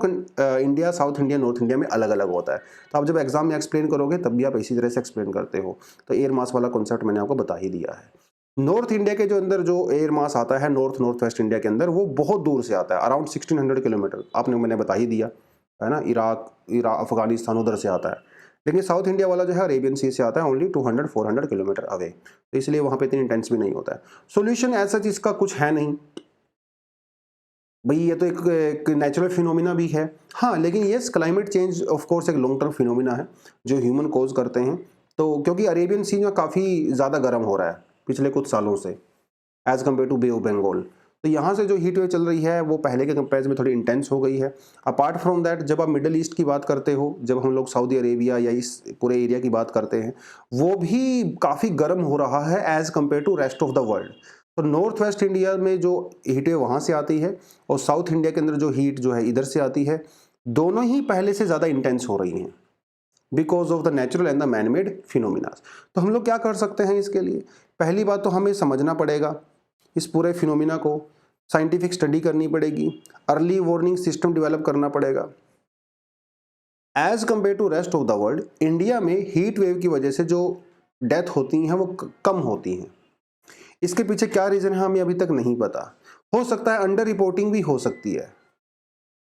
India, south India, north India में अलग अलग होता है। तो आप जब एग्जाम में एक्सप्लेन करोगे तब भी आप इसी तरह से एक्सप्लेन करते हो। तो एयर मास वाला कॉन्सेप्ट मैंने आपको बता ही दिया है। नॉर्थ इंडिया के जो अंदर जो एयर मास आता है, नॉर्थ वेस्ट इंडिया के अंदर, वो बहुत दूर से आता है, अराउंड 1600 किलोमीटर। आपने मैंने बता ही दिया है ना, इराक, अफगानिस्तान उधर से आता है। लेकिन साउथ इंडिया वाला जो है अरेबियन सी से आता है, ओनली 200-400 किलोमीटर अवे। तो इसलिए वहां पे इतनी इंटेंस भी नहीं होता है। सोल्यूशन ऐसा चीज का कुछ है नहीं। भाई ये तो एक नेचुरल फिनोमिना भी है। हाँ, लेकिन yes, climate change of course एक लॉन्ग टर्म फिनोमिना है जो ह्यूमन कॉज करते हैं। तो क्योंकि अरेबियन सी में काफ़ी ज़्यादा गर्म हो रहा है पिछले कुछ सालों से as compare to bay of Bengal. तो यहाँ से जो हीट वेव चल रही है वो पहले के कंपेरिजन में थोड़ी इंटेंस हो गई है। अपार्ट फ्रॉम दैट, जब आप मिडल ईस्ट की बात करते हो, जब हम लोग सऊदी अरेबिया या इस पूरे एरिया की बात करते हैं, वो भी काफ़ी गर्म हो रहा है as compare to rest of the world. तो नॉर्थ वेस्ट इंडिया में जो हीट वेव वहाँ से आती है और साउथ इंडिया के अंदर जो हीट जो है इधर से आती है, दोनों ही पहले से ज़्यादा इंटेंस हो रही हैं because of the natural and the man made phenomenas. तो हम लोग क्या कर सकते हैं इसके लिए? पहली बात तो हमें समझना पड़ेगा इस पूरे फिनोमिना को, साइंटिफिक स्टडी करनी पड़ेगी, अर्ली वार्निंग सिस्टम डेवलप करना पड़ेगा। As compare to rest of the world, India में हीट वेव की वजह से जो डेथ होती हैं वो कम होती हैं। इसके पीछे क्या रीजन है हमें अभी तक नहीं पता। हो सकता है अंडर रिपोर्टिंग भी हो सकती है,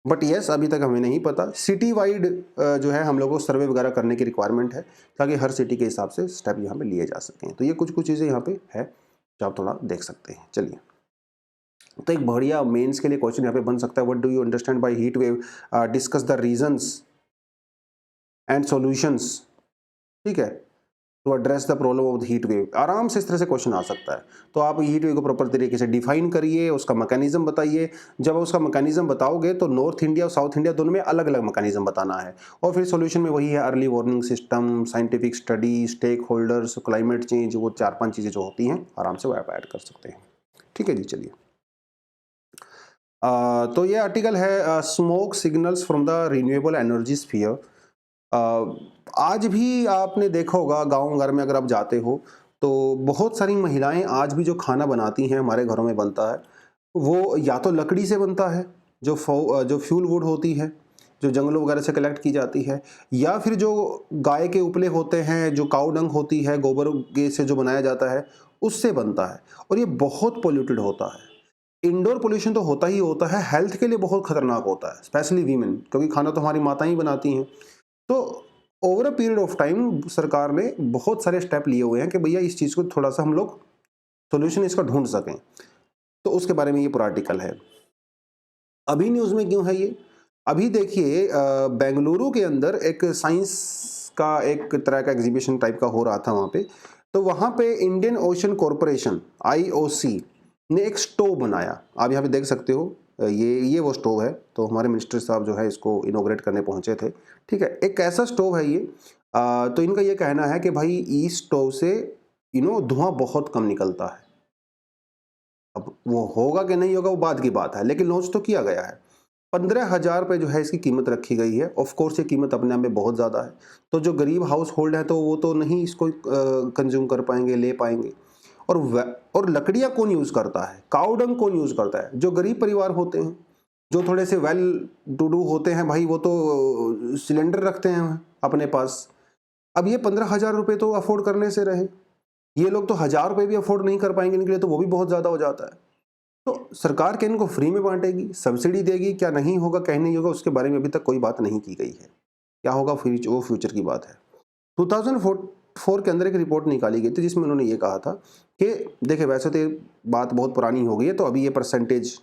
बट यस अभी तक हमें नहीं पता। सिटी वाइड जो है हम लोगों को सर्वे वगैरह करने की रिक्वायरमेंट है ताकि हर सिटी के हिसाब से स्टेप यहाँ पे लिए जा सकें। तो ये कुछ कुछ चीज़ें यहाँ पे है जो आप थोड़ा देख सकते हैं। चलिए, तो एक बढ़िया मेंस के लिए क्वेश्चन यहाँ पे बन सकता है, what do you understand by heat wave, discuss the reasons and solutions. ठीक है, to address the problem of the heat wave. आराम से इस तरह से क्वेश्चन आ सकता है। तो आप हीट वेव को प्रॉपर तरीके से डिफाइन करिए, उसका मैकेनिज्म बताइए। जब आप उसका मैकेनिज्म बताओगे तो नॉर्थ इंडिया और साउथ इंडिया दोनों में अलग अलग मैकेनिज्म बताना है। और फिर सॉल्यूशन में वही है, early warning system, scientific study, stakeholders, climate change, वो 4-5 चीज़ें जो होती हैं आराम से वो आप ऐड कर सकते हैं। ठीक है जी, चलिए। तो ये आर्टिकल है smoke signals from the renewable energy sphere. आज भी आपने देखा होगा गाँव घर में अगर आप जाते हो तो बहुत सारी महिलाएं आज भी जो खाना बनाती हैं, हमारे घरों में बनता है, वो या तो लकड़ी से बनता है, जो फ्यूल वुड होती है, जो जंगलों वगैरह से कलेक्ट की जाती है, या फिर जो गाय के उपले होते हैं, जो काऊ डंग होती है, गोबर के से जो बनाया जाता है, उससे बनता है। और ये बहुत पोल्यूटेड होता है। इंडोर पोल्यूशन तो होता ही होता है, हेल्थ के लिए बहुत खतरनाक होता है, स्पेशली वीमेन, क्योंकि खाना तो हमारी माताएं ही बनाती हैं। तो over a period of time सरकार ने बहुत सारे स्टेप लिए हुए हैं कि भैया इस चीज़ को थोड़ा सा हम लोग सोल्यूशन इसका ढूंढ सकें। तो उसके बारे में ये पूरा आर्टिकल है। अभी न्यूज़ में क्यों है ये? अभी देखिए, बेंगलुरु के अंदर एक साइंस का एक तरह का एग्जीबिशन टाइप का हो रहा था वहाँ पे। तो वहाँ पे इंडियन ओशन कॉरपोरेशन IOC ने एक स्टोव बनाया। आप यहाँ पे देख सकते हो, ये वो स्टोव है। तो हमारे मिनिस्टर साहब जो है इसको इनोग्रेट करने पहुंचे थे। ठीक है, एक ऐसा स्टोव है ये। तो इनका ये कहना है कि भाई इस स्टोव से धुआं बहुत कम निकलता है। अब वो होगा कि नहीं होगा वो बाद की बात है, लेकिन लॉन्च तो किया गया है। 15,000 रुपये जो है इसकी कीमत रखी गई है। ऑफ कोर्स ये कीमत अपने आप में बहुत ज़्यादा है। तो जो गरीब हाउस होल्ड है तो वो तो नहीं इसको कंज्यूम कर पाएंगे, ले पाएंगे। और लकड़ियाँ कौन यूज़ करता है, काऊ डंग कौन यूज़ करता है? जो गरीब परिवार होते हैं, जो थोड़े से वेल टू डू होते हैं भाई, वो तो सिलेंडर रखते हैं अपने पास। अब ये 15,000 रुपये तो अफोर्ड करने से रहे, ये लोग तो 1,000 रुपये भी अफोर्ड नहीं कर पाएंगे, इनके लिए तो वो भी बहुत ज़्यादा हो जाता है। तो सरकार क्या इनको फ्री में बांटेगी, सब्सिडी देगी? क्या नहीं होगा, कहीं नहीं होगा, उसके बारे में अभी तक कोई बात नहीं की गई है। क्या होगा वो फ्यूचर की बात है। 2004 के अंदर एक रिपोर्ट निकाली गई थी जिसमें उन्होंने ये कहा था कि देखिए वैसे तो ये बात बहुत पुरानी हो गई है, तो अभी ये परसेंटेज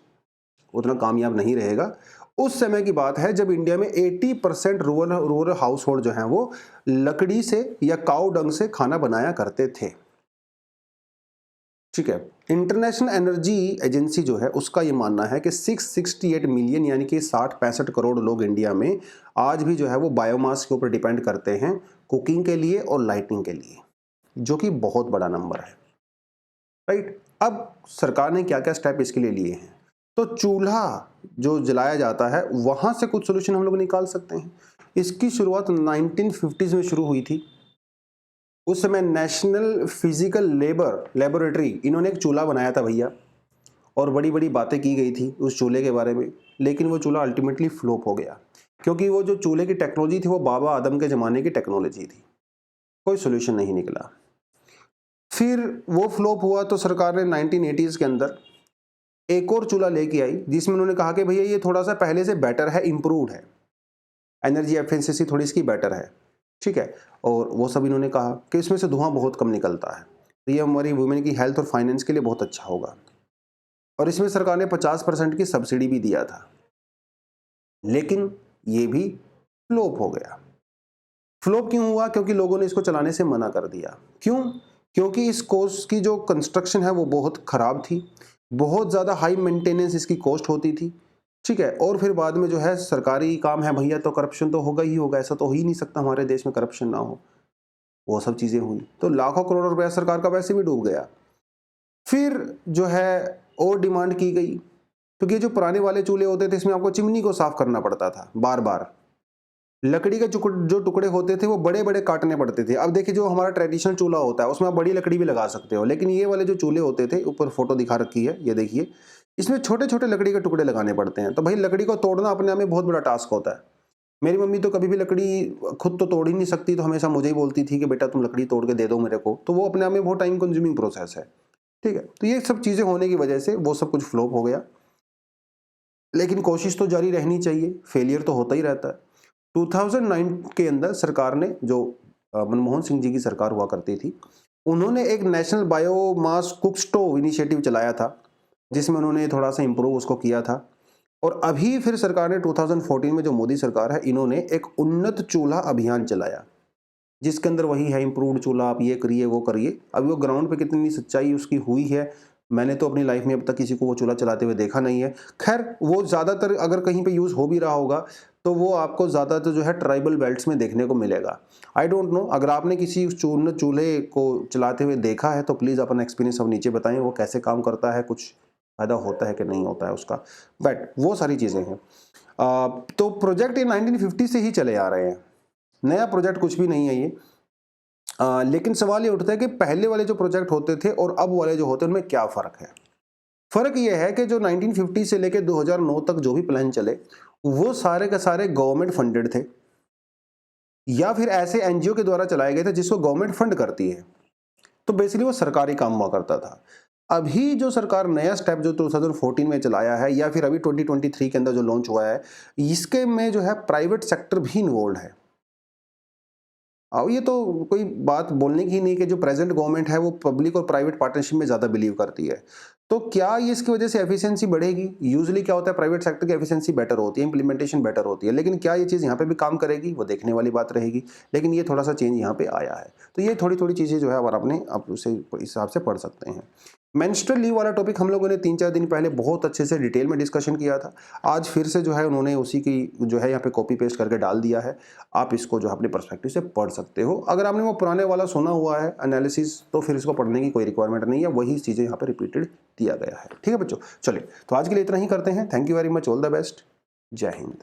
उतना कामयाब नहीं रहेगा। उस समय की बात है जब इंडिया में 80% रूरल हाउस होल्ड जो हैं वो लकड़ी से या काऊ डंग से खाना बनाया करते थे। ठीक है, इंटरनेशनल एनर्जी एजेंसी जो है उसका ये मानना है कि 668 मिलियन यानी कि 60-65 करोड़ लोग इंडिया में आज भी जो है वो बायोमास के ऊपर डिपेंड करते हैं कुकिंग के लिए और लाइटिंग के लिए, जो कि बहुत बड़ा नंबर है। राइट, अब सरकार ने क्या क्या स्टेप इसके लिए लिए हैं? तो चूल्हा जो जलाया जाता है वहां से कुछ सोल्यूशन हम लोग निकाल सकते हैं। इसकी शुरुआत 1950s में शुरू हुई थी। उस समय नेशनल फिजिकल लेबोरेटरी इन्होंने एक चूल्हा बनाया था भैया, और बड़ी बड़ी बातें की गई थी उस चूल्हे के बारे में, लेकिन वो चूल्हा अल्टीमेटली फ्लॉप हो गया क्योंकि वो जो चूल्हे की टेक्नोलॉजी थी वो बाबा आदम के ज़माने की टेक्नोलॉजी थी। कोई सोल्यूशन नहीं निकला। फिर वो फ्लॉप हुआ तो सरकार ने 1980s के अंदर एक और चूल्हा लेके आई जिसमें उन्होंने कहा कि भैया ये थोड़ा सा पहले से बेटर है, इम्प्रूव्ड है, एनर्जी एफिशिएंसी थोड़ी इसकी बेटर है। ठीक है, और वो सब इन्होंने कहा कि इसमें से धुआं बहुत कम निकलता है, तो ये हमारी वुमेन की हेल्थ और फाइनेंस के लिए बहुत अच्छा होगा। और इसमें सरकार ने 50% की सब्सिडी भी दिया था, लेकिन ये भी फ्लॉप हो गया। फ्लॉप क्यों हुआ? क्योंकि लोगों ने इसको चलाने से मना कर दिया। क्यों? क्योंकि इस कोर्स की जो कंस्ट्रक्शन है वो बहुत ख़राब थी, बहुत ज़्यादा हाई मेंटेनेंस इसकी कॉस्ट होती थी, ठीक है। और फिर बाद में जो है सरकारी काम है भैया तो करप्शन तो होगा ही होगा, ऐसा तो हो ही नहीं सकता हमारे देश में करप्शन ना हो। वो सब चीज़ें हुई तो लाखों करोड़ रुपया सरकार का वैसे भी डूब गया। फिर जो है और डिमांड की गई, क्योंकि ये जो पुराने वाले चूल्हे होते थे इसमें आपको चिमनी को साफ करना पड़ता था बार बार, लकड़ी के जो टुकड़े होते थे वो बड़े बड़े काटने पड़ते थे। अब देखिए जो हमारा ट्रेडिशनल चूल्हा होता है उसमें आप बड़ी लकड़ी भी लगा सकते हो, लेकिन ये वाले जो चूल्हे होते थे, ऊपर फोटो दिखा रखी है ये देखिए, इसमें छोटे छोटे लकड़ी के टुकड़े लगाने पड़ते हैं। तो भाई लकड़ी को तोड़ना अपने आप में बहुत बड़ा टास्क होता है। मेरी मम्मी तो कभी भी लकड़ी खुद तो तोड़ ही नहीं सकती, तो हमेशा मुझे ही बोलती थी कि बेटा तुम लकड़ी तोड़ के दे दो मेरे को, तो वो अपने आप में बहुत टाइम कंज्यूमिंग प्रोसेस है, ठीक है। तो ये सब चीज़ें होने की वजह से वो सब कुछ फ्लॉप हो गया, लेकिन कोशिश तो जारी रहनी चाहिए, फेलियर तो होता ही रहता है। 2009 के अंदर सरकार ने, जो मनमोहन सिंह जी की सरकार हुआ करती थी, उन्होंने एक national biomass cook stove initiative चलाया था, जिसमें उन्होंने थोड़ा सा इम्प्रूव उसको किया था। और अभी फिर सरकार ने 2014 में, जो मोदी सरकार है, इन्होंने एक उन्नत चूल्हा अभियान चलाया, जिसके अंदर वही है इम्प्रूव्ड चूल्हा, आप ये करिए वो करिए। अभी वो ग्राउंड पे कितनी सच्चाई उसकी हुई है, मैंने तो अपनी लाइफ में अब तक किसी को वो चूल्हा चलाते हुए देखा नहीं है। खैर वो ज़्यादातर अगर कहीं पे यूज़ हो भी रहा होगा तो वो आपको ज़्यादातर जो है ट्राइबल बेल्ट्स में देखने को मिलेगा। आई डोंट नो, अगर आपने किसी उस चूल्हे को चलाते हुए देखा है तो प्लीज़ अपना एक्सपीरियंस अब नीचे बताएं, वो कैसे काम करता है, कुछ फ़ायदा होता है कि नहीं होता है उसका, बट वो सारी चीज़ें हैं। तो प्रोजेक्ट ये 1950 से ही चले आ रहे हैं, नया प्रोजेक्ट कुछ भी नहीं है ये। लेकिन सवाल ये उठता है कि पहले वाले जो प्रोजेक्ट होते थे और अब वाले जो होते हैं उनमें क्या फ़र्क है। फ़र्क ये है कि जो 1950 से लेकर 2009 तक जो भी प्लान चले वो सारे के सारे गवर्नमेंट फंडेड थे, या फिर ऐसे एनजीओ के द्वारा चलाए गए थे जिसको गवर्नमेंट फंड करती है, तो बेसिकली वो सरकारी काम हुआ करता था। अभी जो सरकार नया स्टेप जो 2014 में चलाया है, या फिर अभी 2023 के अंदर जो लॉन्च हुआ है, इसके में जो है प्राइवेट सेक्टर भी इन्वॉल्व है। अब ये तो कोई बात बोलने की ही नहीं कि जो प्रेजेंट गवर्नमेंट है वो पब्लिक और प्राइवेट पार्टनरशिप में ज़्यादा बिलीव करती है। तो क्या ये इसकी वजह से एफिशिएंसी बढ़ेगी? यूजुअली क्या होता है, प्राइवेट सेक्टर की एफिशिएंसी बेटर होती है, इंप्लीमेंटेशन बेटर होती है, लेकिन क्या ये चीज़ यहाँ पे भी काम करेगी, वो देखने वाली बात रहेगी। लेकिन ये थोड़ा सा चेंज यहाँ पे आया है, तो ये थोड़ी थोड़ी चीज़ें जो है और अपने आप उसे इस हिसाब से पढ़ सकते हैं। मेंस्ट्रुअल लीव वाला टॉपिक हम लोगों ने 3-4 दिन पहले बहुत अच्छे से डिटेल में डिस्कशन किया था। आज फिर से जो है उन्होंने उसी की जो है यहाँ पे कॉपी पेस्ट करके डाल दिया है। आप इसको जो है अपने पर्सपेक्टिव से पढ़ सकते हो। अगर आपने वो पुराने वाला सुना हुआ है एनालिसिस, तो फिर इसको पढ़ने की कोई रिक्वायरमेंट नहीं है, वही चीज़ें यहाँ पे रिपीटेड दिया गया है। ठीक है बच्चों, चलिए तो आज के लिए इतना ही करते हैं। Thank you very much, all the best, जय हिंद।